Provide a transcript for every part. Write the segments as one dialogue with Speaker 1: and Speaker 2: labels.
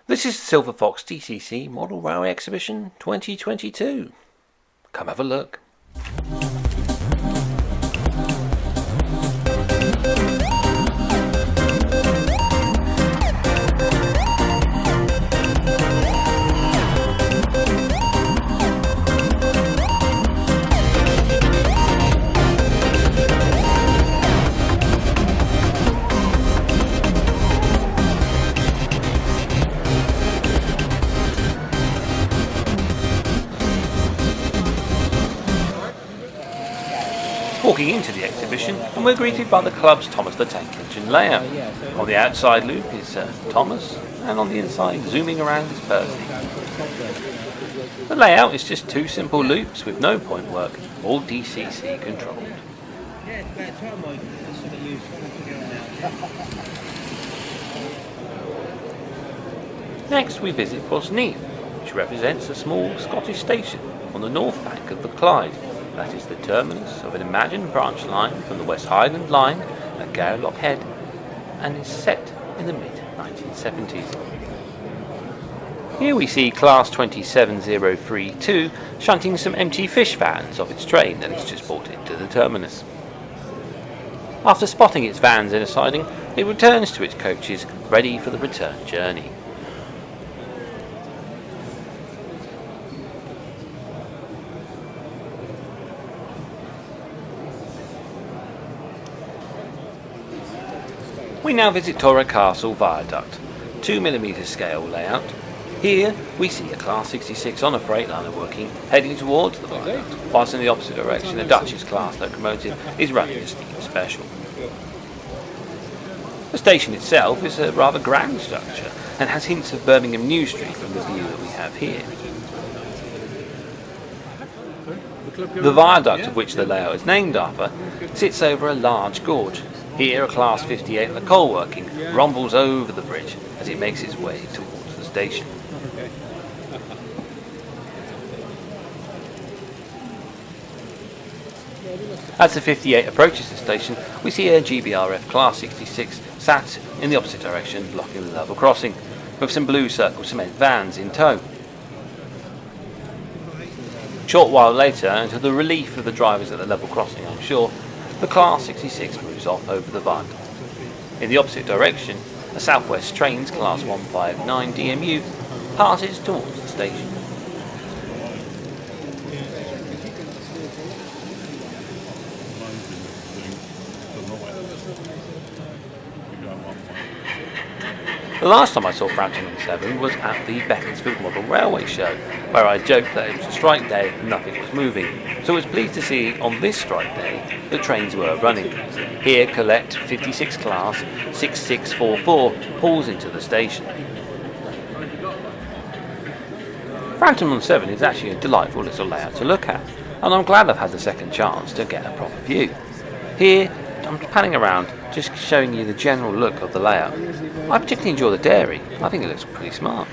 Speaker 1: This is Silverfox DCC Model Railway Exhibition 2022. Come have a look. Walking into the exhibition, and we're greeted by the club's Thomas the Tank Engine layout. On the outside loop is Thomas, and on the inside, zooming around, is Percy. The layout is just two simple loops with no point work, all DCC controlled. Next we visit Rosneath, which represents a small Scottish station on the north bank of the Clyde. That is the terminus of an imagined branch line from the West Highland Line at Gairloch Head, and is set in the mid-1970s. Here we see Class 27032 shunting some empty fish vans off its train that it's just brought into the terminus. After spotting its vans in a siding, it returns to its coaches, ready for the return journey. We now visit Torrecastle Viaduct, 2mm scale layout. Here we see a Class 66 on a Freightliner working, heading towards the viaduct, whilst in the opposite direction a Duchess class locomotive is running a steam special. The station itself is a rather grand structure and has hints of Birmingham New Street from the view that we have here. The viaduct, of which the layout is named after, sits over a large gorge. Here a Class 58 the coal working rumbles over the bridge as it makes its way towards the station. As the 58 approaches the station, we see a GBRF Class 66 sat in the opposite direction blocking the level crossing, with some blue circle cement vans in tow. A short while later, and to the relief of the drivers at the level crossing I'm sure, the Class 66 moves off over the viaduct. In the opposite direction, a South West Trains Class 159 DMU passes towards the station. The last time I saw Frampton-on-Severn was at the Beaconsfield Model Railway Show, where I joked that it was a strike day and nothing was moving, so I was pleased to see on this strike day that trains were running. Here Collect 56 Class 6644 pulls into the station. Frampton-on-Severn is actually a delightful little layout to look at, and I'm glad I've had the second chance to get a proper view. Here I'm panning around, just showing you the general look of the layout. I particularly enjoy the dairy. I think it looks pretty smart.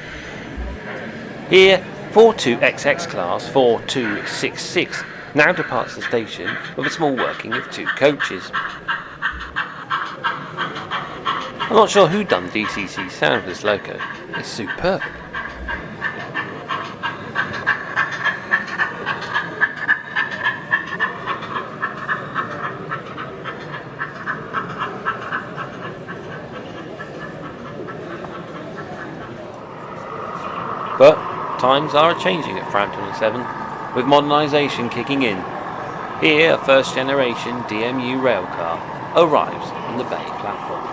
Speaker 1: Here, 42XX Class 4266 now departs the station with a small working of two coaches. I'm not sure who done the DCC sound for this loco. It's superb. But times are changing at Frampton-on-Severn, with modernisation kicking in. Here a first generation DMU railcar arrives on the bay platform.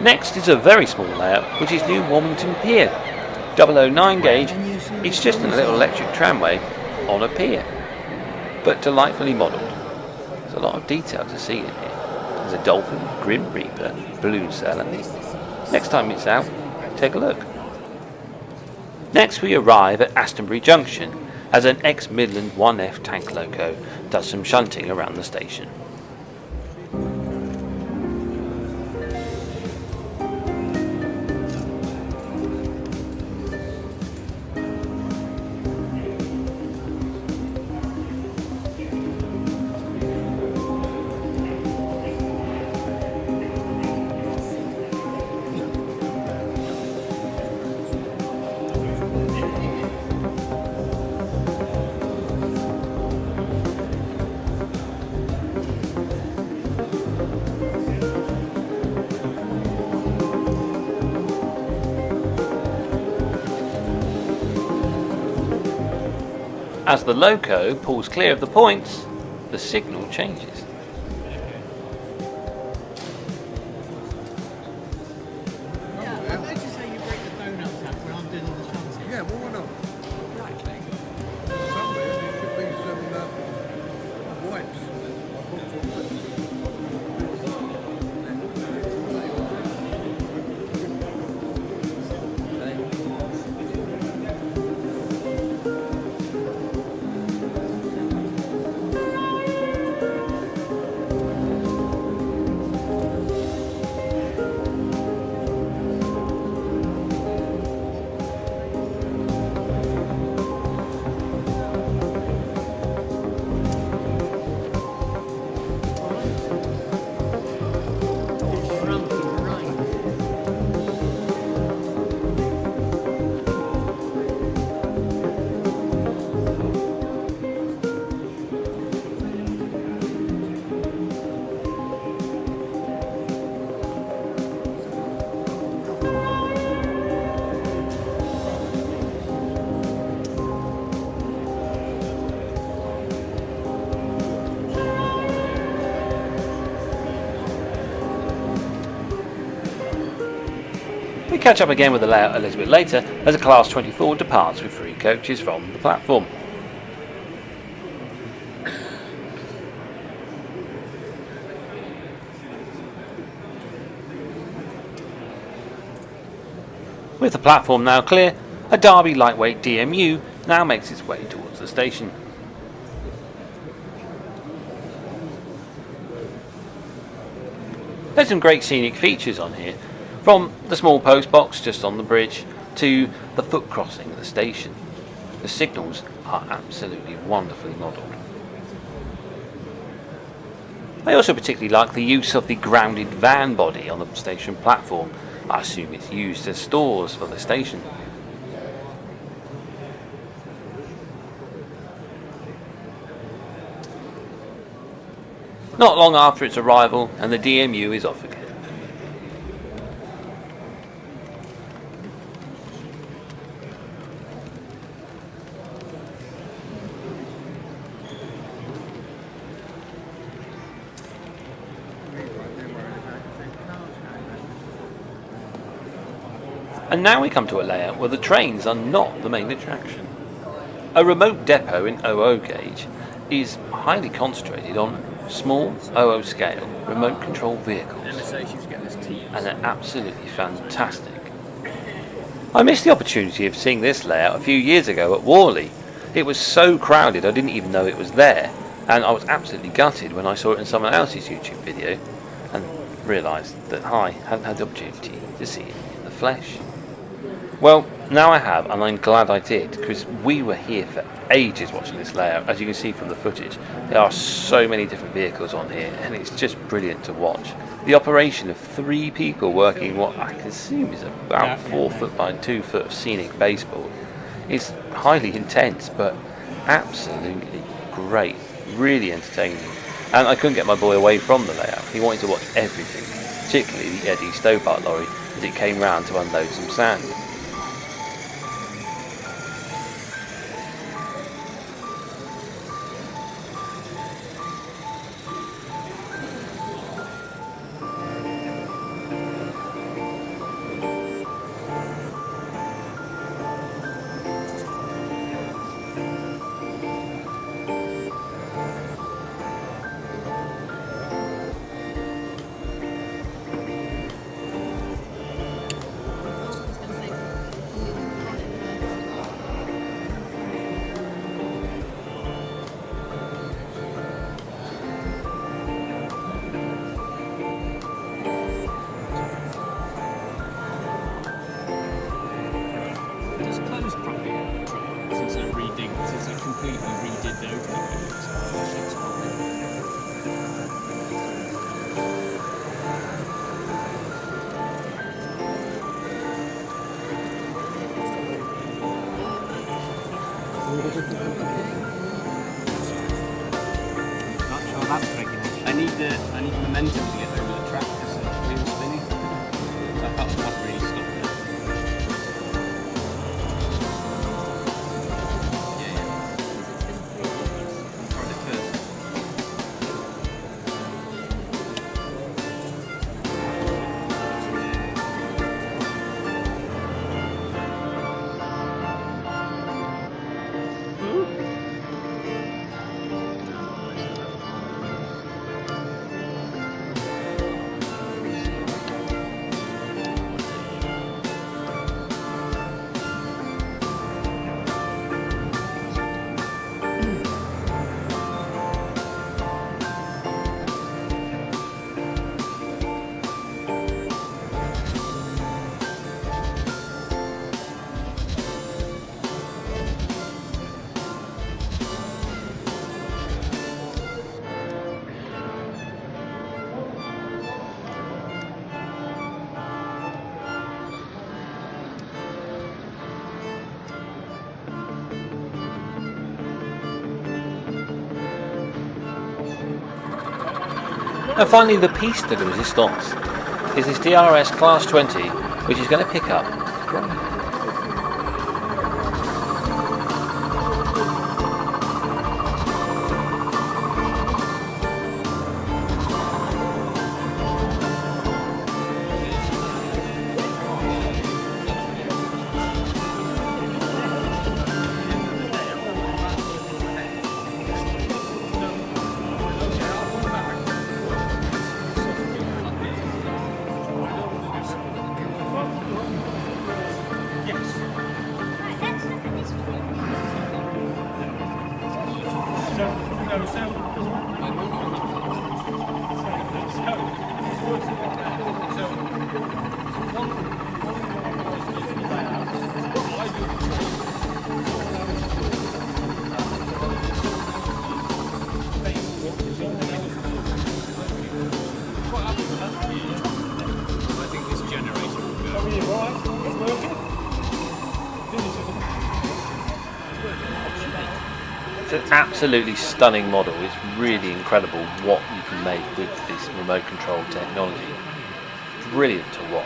Speaker 1: Next is a very small layout, which is new Walmington Pier. 009 gauge, it's just a little electric tramway on a pier, but delightfully modelled. There's a lot of detail to see in here. There's a dolphin, grim reaper, balloon seller. Next time it's out, take a look. Next we arrive at Astonbury Junction, as an ex-Midland 1F tank loco does some shunting around the station. As the loco pulls clear of the points, the signal changes.
Speaker 2: I noticed how you break the donuts up when I'm doing all the shunting.
Speaker 3: Yeah, well, why not?
Speaker 2: Exactly.
Speaker 3: Somewhere there should be some wipes. I bought some wipes.
Speaker 1: We catch up again with the layout a little bit later as a Class 24 departs with 3 coaches from the platform. With the platform now clear, a Derby lightweight DMU now makes its way towards the station. There's some great scenic features on here, from the small post box just on the bridge to the foot crossing at the station. The signals are absolutely wonderfully modelled. I also particularly like the use of the grounded van body on the station platform. I assume it's used as stores for the station. Not long after its arrival, and the DMU is off again. And now we come to a layout where the trains are not the main attraction. A remote depot in OO gauge is highly concentrated on small OO scale remote control vehicles, and they're absolutely fantastic. I missed the opportunity of seeing this layout a few years ago at Worley. It was so crowded I didn't even know it was there, and I was absolutely gutted when I saw it in someone else's YouTube video and realised that I hadn't had the opportunity to see it in the flesh. Well, now I have, and I'm glad I did, because we were here for ages watching this layout. As you can see from the footage, there are so many different vehicles on here, and it's just brilliant to watch. The operation of 3 people working what I can assume is about 4 foot by 2 foot of scenic baseboard is highly intense, but absolutely great, really entertaining. And I couldn't get my boy away from the layout. He wanted to watch everything, particularly the Eddie Stobart lorry as it came round to unload some sand.
Speaker 2: Not sure that's regulation. I need momentum to get over the track because the wheel's spinning. So I can't really stop it. Tried it first.
Speaker 1: And finally, the piece de resistance is this DRS Class 20, which is going to pick up Quay. It's an absolutely stunning model. It's really incredible what you can make with this remote control technology. Brilliant to watch.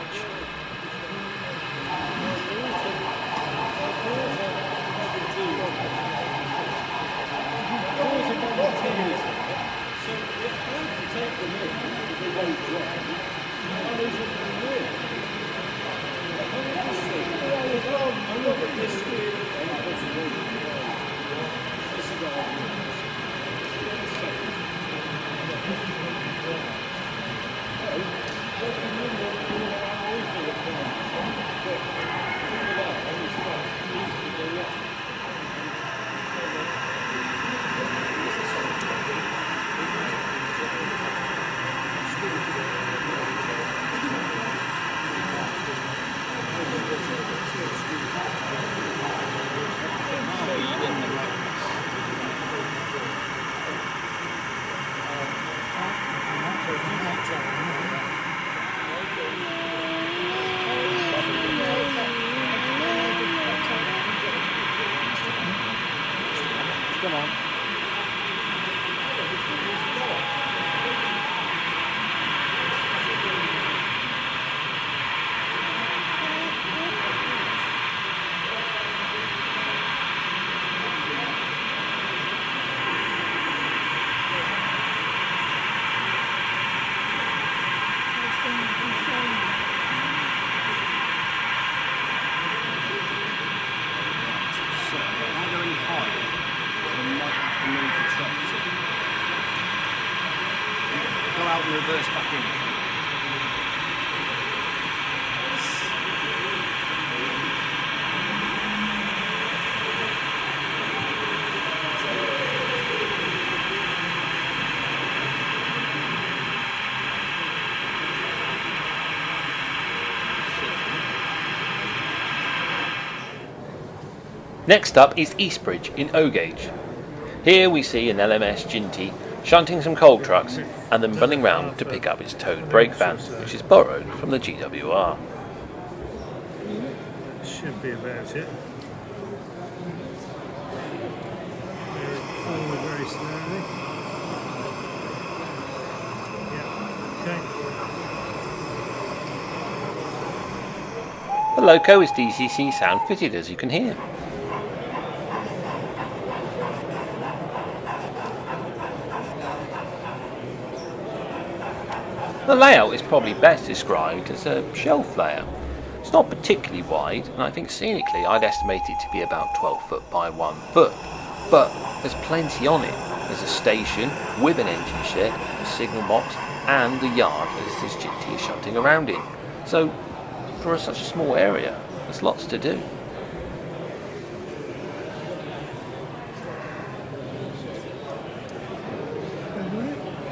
Speaker 2: Reverse back in.
Speaker 1: Next up is Eastbridge in Oakston. Here we see an LMS Ginty shunting some coal trucks and then running round to pick up its towed brake van, which is borrowed from the GWR.
Speaker 4: Should be about it. Forward very slowly. Yeah, okay.
Speaker 1: The loco is DCC sound fitted, as you can hear. The layout is probably best described as a shelf layout. It's not particularly wide, and I think scenically I'd estimate it to be about 12 foot by 1 foot, but there's plenty on it. There's a station with an engine shed, a signal box, and the yard as this Ginty is shunting around in. So, for such a small area, there's lots to do.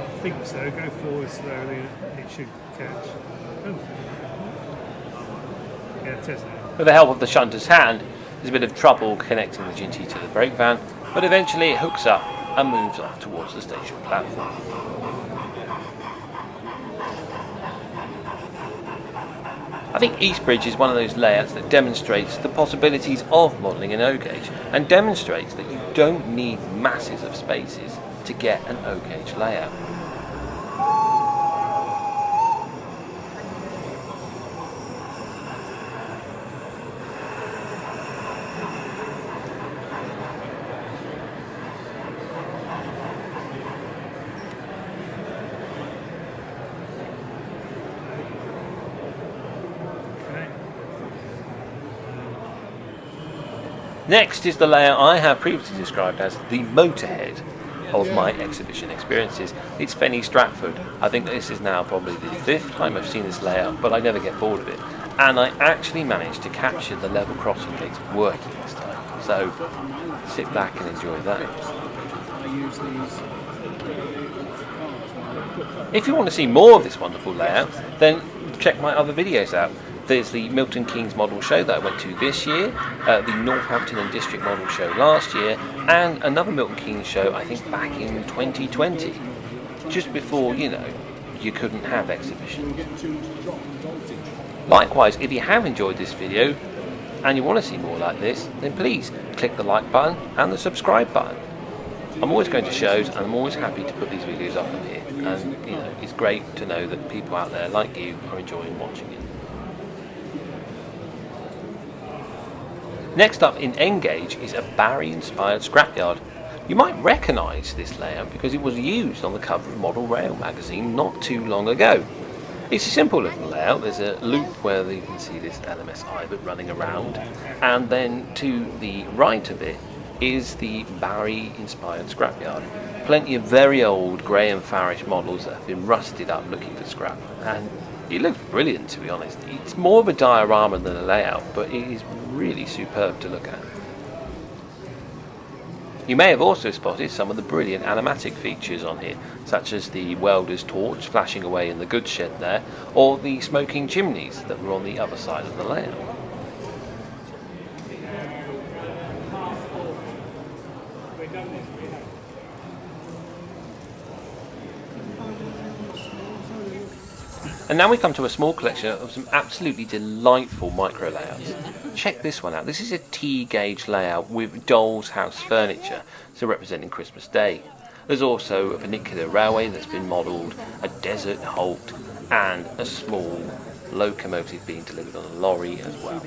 Speaker 4: I think so. Go forward slowly. It should catch. Oh. Yeah, it is now.
Speaker 1: With the help of the shunter's hand, there's a bit of trouble connecting the Ginty to the brake van, but eventually it hooks up and moves off towards the station platform. I think Eastbridge is one of those layouts that demonstrates the possibilities of modelling an O-gauge and demonstrates that you don't need masses of spaces to get an O-gauge layout. Next is the layout I have previously described as the motorhead of my exhibition experiences. It's Fenny Stratford. I think this is now probably the 5th time I've seen this layout, but I never get bored of it. And I actually managed to capture the level crossing gates working this time. So sit back and enjoy that. If you want to see more of this wonderful layout, then check my other videos out. There's the Milton Keynes model show that I went to this year, the Northampton and District model show last year, and another Milton Keynes show I think back in 2020, just before, you couldn't have exhibitions. Likewise, if you have enjoyed this video and you want to see more like this, then please click the like button and the subscribe button. I'm always going to shows and I'm always happy to put these videos up on here, and it's great to know that people out there like you are enjoying watching it. Next up in N-Gauge is a Barry-inspired scrapyard. You might recognise this layout because it was used on the cover of Model Rail magazine not too long ago. It's a simple little layout. There's a loop where you can see this LMS Ibert running around, and then to the right of it is the Barry-inspired scrapyard. Plenty of very old Graham Farish models that have been rusted up looking for scrap, and it looks brilliant, to be honest. It's more of a diorama than a layout, but it is really superb to look at. You may have also spotted some of the brilliant animatic features on here, such as the welder's torch flashing away in the goods shed there, or the smoking chimneys that were on the other side of the layout. And now we come to a small collection of some absolutely delightful micro layouts. Check this one out. This is a T-gauge layout with doll's house furniture, so representing Christmas Day. There's also a vernacular railway that's been modelled, a desert halt, and a small locomotive being delivered on a lorry as well.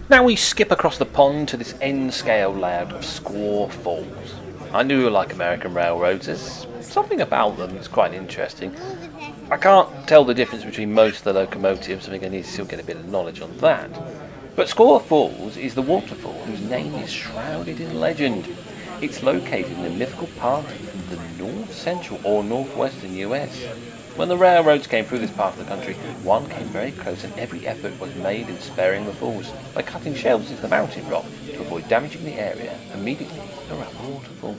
Speaker 1: Now we skip across the pond to this N-scale layout of Squaw Falls. I do like American railroads. There's something about them that's quite interesting. I can't tell the difference between most of the locomotives. I think I need to still get a bit of knowledge on that. But Squaw Falls is the waterfall whose name is shrouded in legend. It's located in a mythical part of the north central or northwestern US. When the railroads came through this part of the country, one came very close and every effort was made in sparing the falls by cutting shelves into the mountain rock to avoid damaging the area immediately around the waterfall.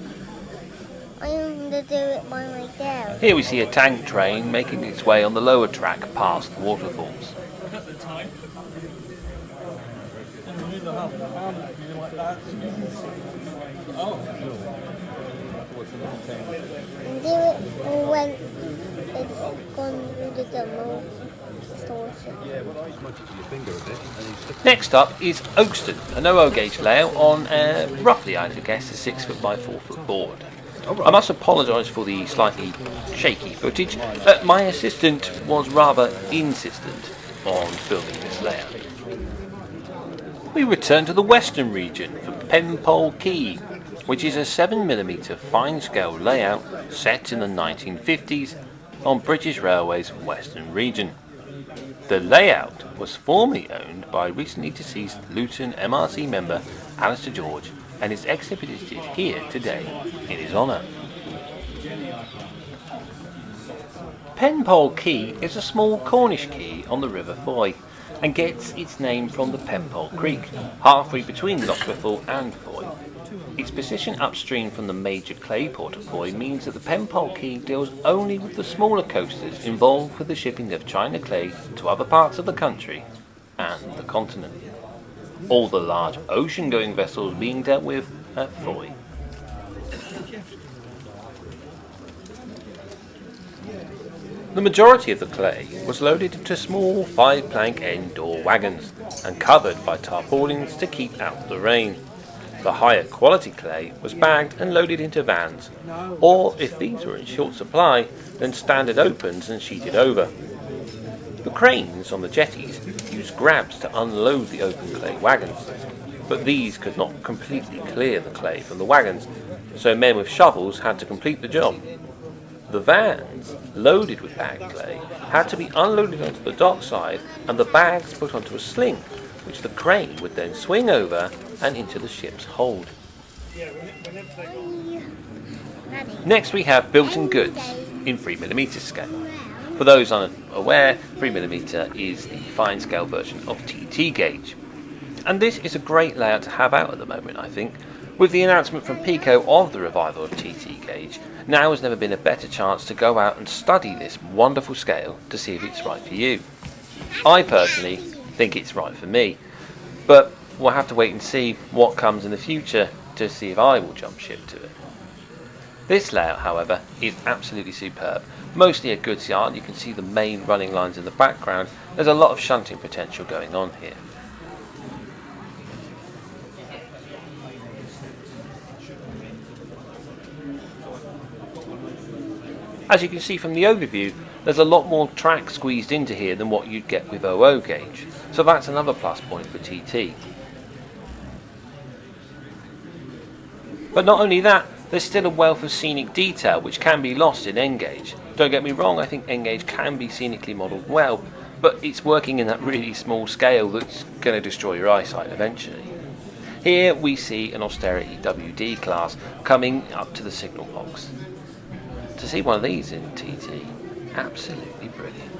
Speaker 5: I am the do it by myself.
Speaker 1: Here we see a tank train making its way on the lower track past the waterfalls.
Speaker 5: Do it when it's gone through the double distortion.
Speaker 1: Next up is Oakston, an 00 gauge layout on roughly, I guess, a 6 foot by 4 foot board. I must apologise for the slightly shaky footage. My assistant was rather insistent on filming this layout. We return to the western region for Penpol Quay, which is a 7mm fine scale layout set in the 1950s on British Railways western region. The layout was formerly owned by recently deceased Luton MRC member Alistair George and is exhibited here today in his honour. Penpol Quay is a small Cornish quay on the River Quay and gets its name from the Penpol Creek, halfway between Lochbethel and Quay. Its position upstream from the major clay port of Quay means that the Penpol Quay deals only with the smaller coasters involved with the shipping of China clay to other parts of the country and the continent. All the large ocean-going vessels being dealt with at Quay. The majority of the clay was loaded into small 5-plank end door wagons and covered by tarpaulins to keep out the rain. The higher quality clay was bagged and loaded into vans, or if these were in short supply, then standard opens and sheeted over. The cranes on the jetties used grabs to unload the open clay wagons, but these could not completely clear the clay from the wagons, so men with shovels had to complete the job. The vans, loaded with bagged clay, had to be unloaded onto the dockside and the bags put onto a sling, which the crane would then swing over and into the ship's hold. Next we have Bilton Goods in 3mm scale. For those unaware, 3mm is the fine scale version of TT gauge. And this is a great layout to have out at the moment, I think. With the announcement from Pico of the revival of TT gauge, now has never been a better chance to go out and study this wonderful scale to see if it's right for you. I personally think it's right for me, but we'll have to wait and see what comes in the future to see if I will jump ship to it. This layout, however, is absolutely superb. Mostly a goods yard, you can see the main running lines in the background. There's a lot of shunting potential going on here. As you can see from the overview, there's a lot more track squeezed into here than what you'd get with 00 gauge, so that's another plus point for TT. But not only that, there's still a wealth of scenic detail which can be lost in N-gauge. Don't get me wrong, I think N-gauge can be scenically modelled well, but it's working in that really small scale that's going to destroy your eyesight eventually. Here we see an Austerity WD class coming up to the signal box. To see one of these in TT, absolutely brilliant.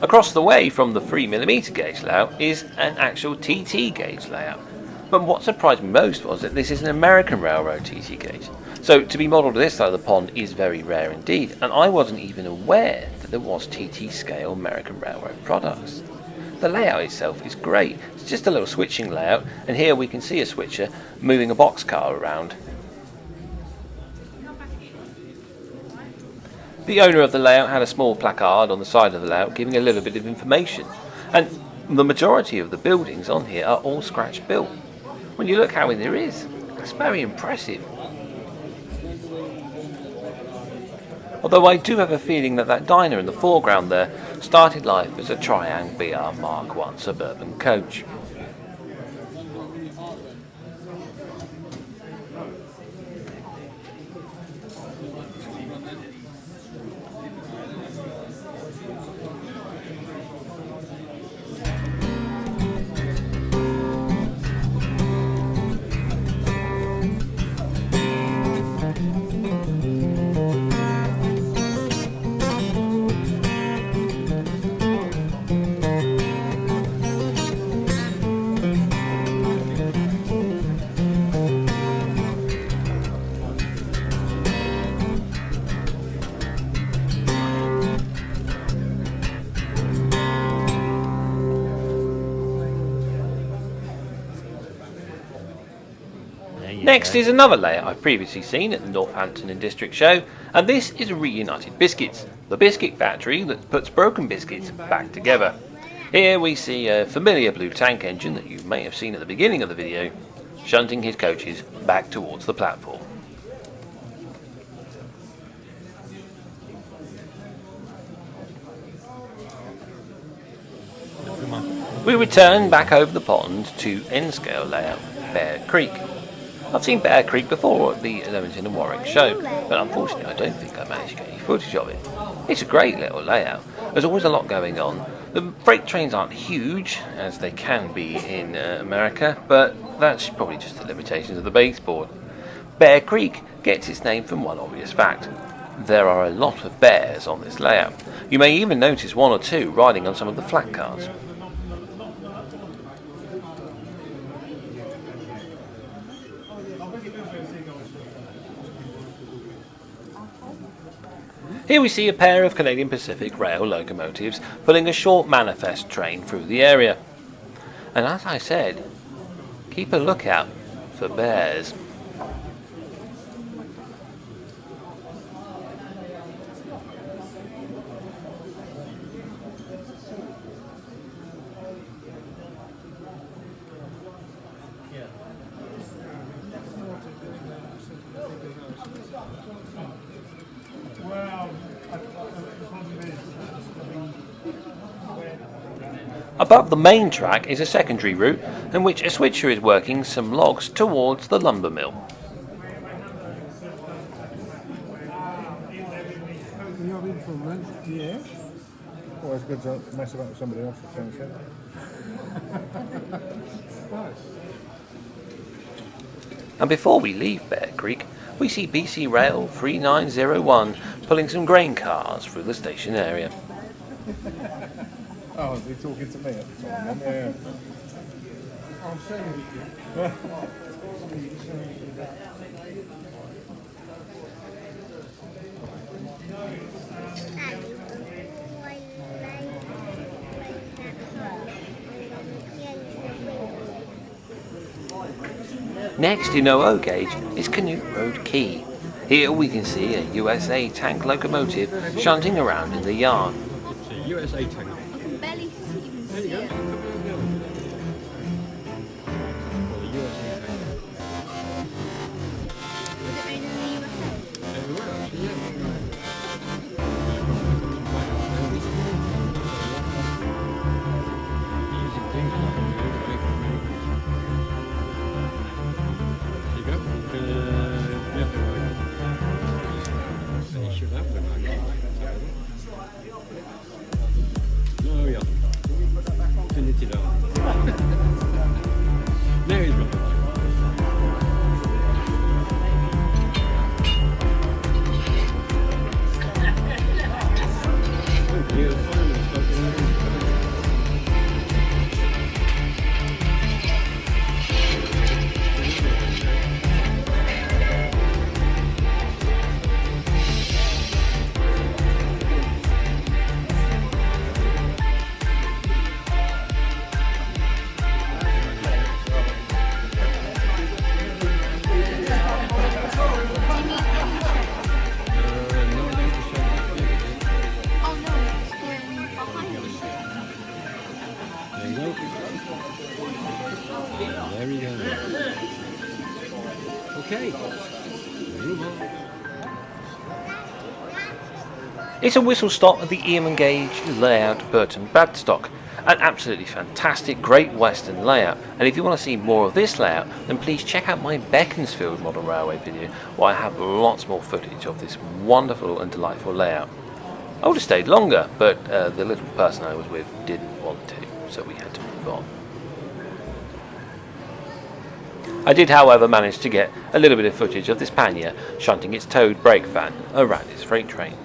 Speaker 1: Across the way from the 3mm gauge layout is an actual TT gauge layout. But what surprised me most was that this is an American Railroad TT gauge. So to be modelled this side of the pond is very rare indeed, and I wasn't even aware that there was TT scale American Railroad products. The layout itself is great. It's just a little switching layout, and here we can see a switcher moving a boxcar around. The owner of the layout had a small placard on the side of the layout giving a little bit of information, and the majority of the buildings on here are all scratch built. When you look how many there is, that's very impressive. Although I do have a feeling that that diner in the foreground there started life as a Triang BR Mark I suburban coach. Next is another layout I've previously seen at the Northampton and District Show, and this is Reunited Biscuits, the biscuit factory that puts broken biscuits back together. Here we see a familiar blue tank engine that you may have seen at the beginning of the video, shunting his coaches back towards the platform. We return back over the pond to N-scale layout, Bear Creek. I've seen Bear Creek before at the Leamington and Warwick show, but unfortunately I don't think I managed to get any footage of it. It's a great little layout. There's always a lot going on. The freight trains aren't huge, as they can be in America, but that's probably just the limitations of the baseboard. Bear Creek gets its name from one obvious fact. There are a lot of bears on this layout. You may even notice one or two riding on some of the flat cars. Here we see a pair of Canadian Pacific Rail locomotives pulling a short manifest train through the area. And as I said, keep a lookout for bears. Above the main track is a secondary route in which a switcher is working some logs towards the lumber mill.
Speaker 3: You're in for rent? Yeah. Always good to mess about with somebody else, it sounds nice.
Speaker 1: And before we leave Bear Creek, we see BC Rail 3901 pulling some grain cars through the station area.
Speaker 3: Oh, they're talking to me at the time, yeah. I'm saying
Speaker 1: Next in OO gauge is Canute Road Quay. Here we can see a USA tank locomotive shunting around in the yard.
Speaker 2: It's a USA tank.
Speaker 5: Barely even
Speaker 2: There you go.
Speaker 5: see it.
Speaker 2: Well, the USA tank.
Speaker 5: Was it made in the USA?
Speaker 2: There we were, actually, yeah. Using things like there you go. Yeah, they should have them, no, yeah. Finish it out. There he's got the light. Thank you. Fireman's spoken.
Speaker 5: Oh no, it's going behind us.
Speaker 2: There you go. There we go. Okay. Move on.
Speaker 1: It's a whistle stop at the Eam Gauge layout Burton Bradstock. An absolutely fantastic Great Western layout, and if you want to see more of this layout, then please check out my Beaconsfield Model Railway video, where I have lots more footage of this wonderful and delightful layout. I would have stayed longer, but the little person I was with didn't want to, so we had to move on. I did, however, manage to get a little bit of footage of this pannier shunting its towed brake van around its freight train.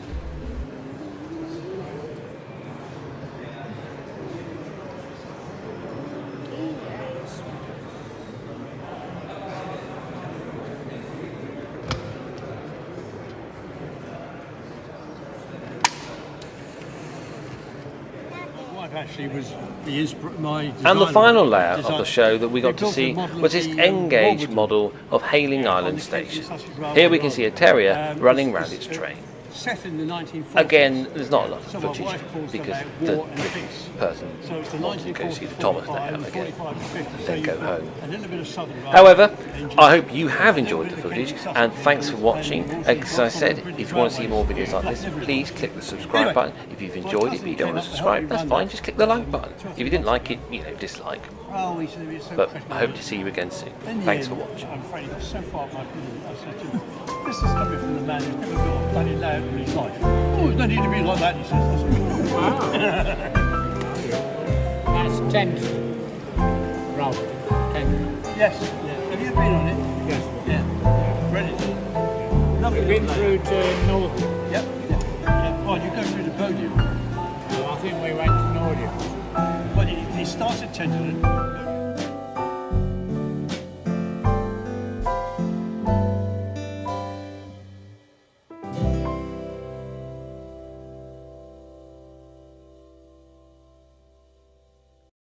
Speaker 3: actually was my
Speaker 1: And the
Speaker 3: designer
Speaker 1: final layer of
Speaker 3: designed-
Speaker 1: the show that we got to
Speaker 3: built a
Speaker 1: see
Speaker 3: model
Speaker 1: was
Speaker 3: of
Speaker 1: this
Speaker 3: the,
Speaker 1: N-gauge
Speaker 3: Walmington
Speaker 1: model of Hayling Island
Speaker 3: on
Speaker 1: Station.
Speaker 3: the Sausage Railway
Speaker 1: Here we can see a terrier
Speaker 3: Road.
Speaker 1: running round its train.
Speaker 3: Set in the 1940s.
Speaker 1: Again, there's not a lot of
Speaker 3: So my
Speaker 1: footage
Speaker 3: wife calls them
Speaker 1: because
Speaker 3: out
Speaker 1: the
Speaker 3: war and peace.
Speaker 1: person
Speaker 3: So it's the
Speaker 1: wants to go see the Thomas layout again, then go home.
Speaker 3: A little bit of southern rail.
Speaker 1: However, I hope you have enjoyed the footage, and thanks for watching. As I said, if you want to see more videos like this, please click the subscribe button. If you've enjoyed it but you don't want to subscribe, that's fine, just click the like button. If you didn't like it, dislike.
Speaker 3: Oh, he's so
Speaker 1: But
Speaker 3: professional.
Speaker 1: I hope to see you again soon.
Speaker 3: In the
Speaker 1: Thanks for
Speaker 3: end,
Speaker 1: watching.
Speaker 3: I'm afraid he got so far by opinion. I said to him, this is coming from the man who's never built a bloody layout in his life. Oh, there's no need to be like that, he says. I said, wow.
Speaker 6: That's Thames Road. Thames.
Speaker 3: Yes, yeah. Have you been on it?
Speaker 6: Yes.
Speaker 3: Yeah. Brilliant. Lovely.
Speaker 6: We've been
Speaker 3: layout.
Speaker 6: through to North.
Speaker 3: Yep. Yeah. Oh, you go through the podium.
Speaker 6: I think we went to Nordic.
Speaker 3: Well, he starts at Tenterden,